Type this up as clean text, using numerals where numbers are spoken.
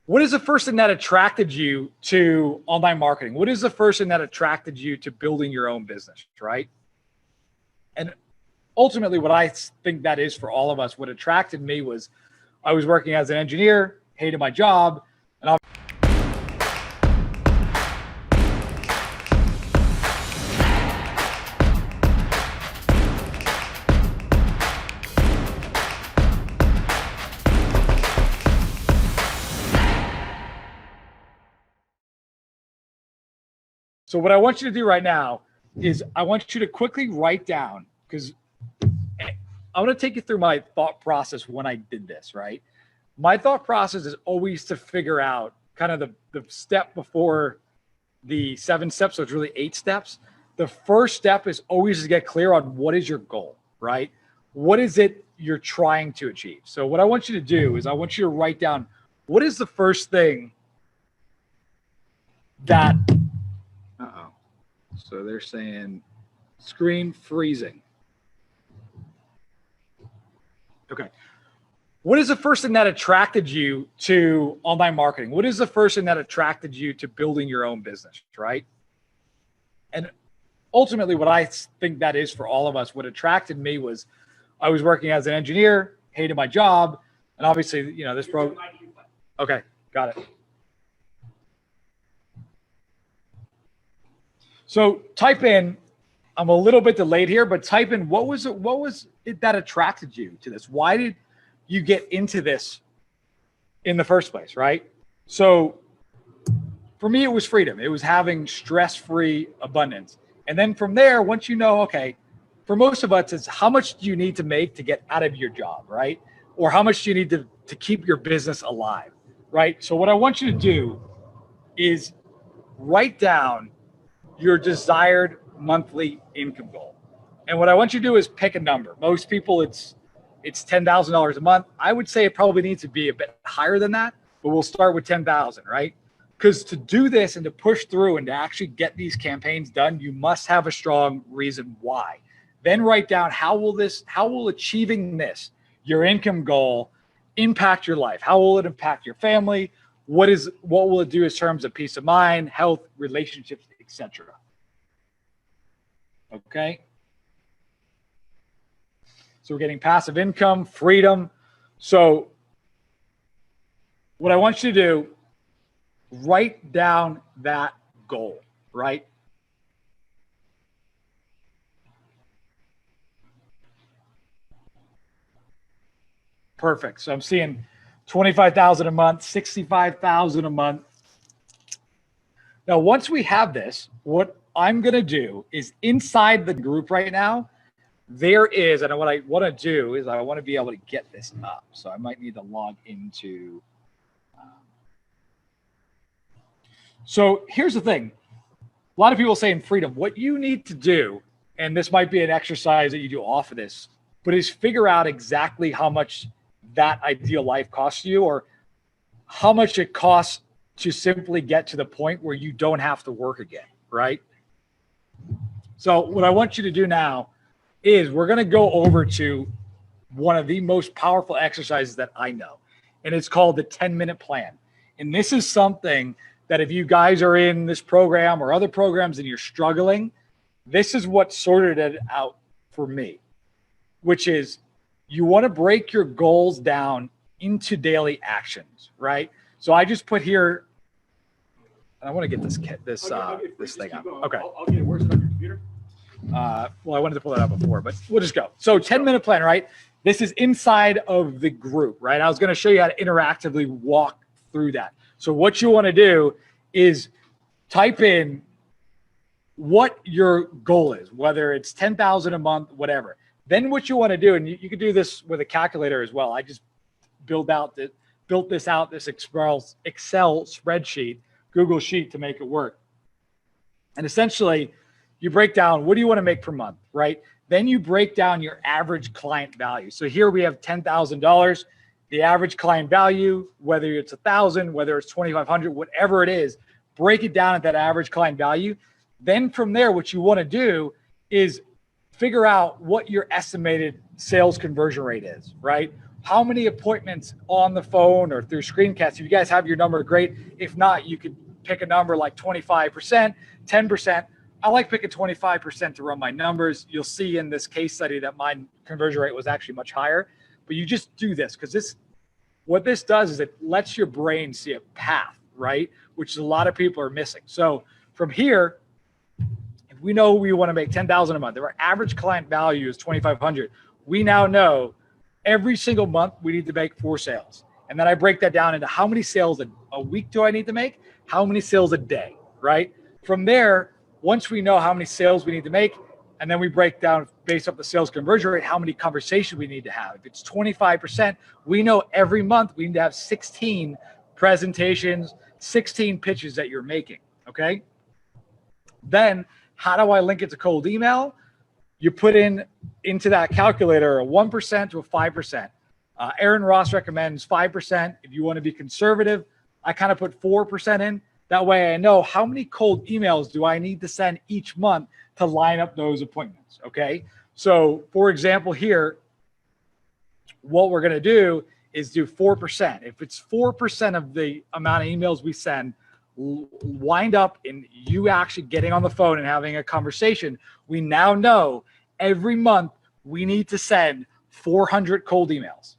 What is the first thing that attracted you to online marketing? What is the first thing that attracted you to building your own business, right? And ultimately, what I think that is for all of us, what attracted me was I was working as an engineer, hated my job, and I So what I want you to do right now is I want you to quickly write down, because I want to take you through my thought process when I did this, right? My thought process is always to figure out kind of the step before the 7 steps. So it's really 8 steps. The first step is always to get clear on what is your goal, right? What is it you're trying to achieve? So what I want you to do is I want you to write down, what is the first thing that, so they're saying screen freezing. Okay. What is the first thing that attracted you to online marketing? What is the first thing that attracted you to building your own business, right? And ultimately, what I think that is for all of us, what attracted me was I was working as an engineer, hated my job, and obviously, you know, this program. Okay, got it. So type in, I'm a little bit delayed here, but type in what was it that attracted you to this? Why did you get into this in the first place, right? So for me, it was freedom. It was having stress-free abundance. And then from there, once you know, okay, for most of us, it's how much do you need to make to get out of your job, right? Or how much do you need to keep your business alive, right? So what I want you to do is write down your desired monthly income goal. And what I want you to do is pick a number. Most people, it's $10,000 a month. I would say it probably needs to be a bit higher than that, but we'll start with 10,000, right? Because to do this and to push through and to actually get these campaigns done, you must have a strong reason why. Then write down how will achieving this, your income goal, impact your life? How will it impact your family? What will it do in terms of peace of mind, health, relationships, etc. Okay. So we're getting passive income, freedom. So what I want you to do, write down that goal, right? Perfect. So I'm seeing 25,000 a month, 65,000 a month. Now, once we have this, what I'm going to do is inside the group right now, there is, and what I want to do is I want to be able to get this up. So I might need to log into. So here's the thing. A lot of people say in freedom, what you need to do, and this might be an exercise that you do off of this, but is figure out exactly how much that ideal life costs you, or how much it costs to simply get to the point where you don't have to work again, right? So what I want you to do now is we're going to go over to one of the most powerful exercises that I know, and it's called the 10-minute plan. And this is something that if you guys are in this program or other programs and you're struggling, this is what sorted it out for me, which is you want to break your goals down into daily actions, right? So I just put here, and I want to get this thing up. Okay. I'll get it. Where's it on your computer? Well, I wanted to pull that up before, but we'll just go. So 10-minute plan, right? This is inside of the group, right? I was going to show you how to interactively walk through that. So what you want to do is type in what your goal is, whether it's 10,000 a month, whatever. Then what you want to do, and you can do this with a calculator as well. I just built this out, this Excel spreadsheet, Google Sheet to make it work. And essentially, you break down, what do you want to make per month, right? Then you break down your average client value. So here we have $10,000. The average client value, whether it's 1,000, whether it's 2,500, whatever it is, break it down at that average client value. Then from there, what you want to do is figure out what your estimated sales conversion rate is, right? how many appointments on the phone or through screencasts? If you guys have your number, great. If not, you could pick a number like 25%, 10%. I like picking 25% to run my numbers. You'll see in this case study that my conversion rate was actually much higher. But you just do this because what this does is it lets your brain see a path, right? Which a lot of people are missing. So from here, if we know we want to make $10,000 a month, if our average client value is $2,500, we now know every single month we need to make 4 sales. And then I break that down into how many sales a week do I need to make? How many sales a day, right? From there, once we know how many sales we need to make, and then we break down based off the sales conversion rate, how many conversations we need to have. If it's 25%, we know every month we need to have 16 presentations, 16 pitches that you're making, okay? Then how do I link it to cold email? You put into that calculator a 1% to a 5%. Aaron Ross recommends 5%. If you want to be conservative, I kind of put 4% in. That way I know how many cold emails do I need to send each month to line up those appointments, okay? So for example here, what we're gonna do is do 4%. If it's 4% of the amount of emails we send wind up in you actually getting on the phone and having a conversation, we now know every month we need to send 400 cold emails.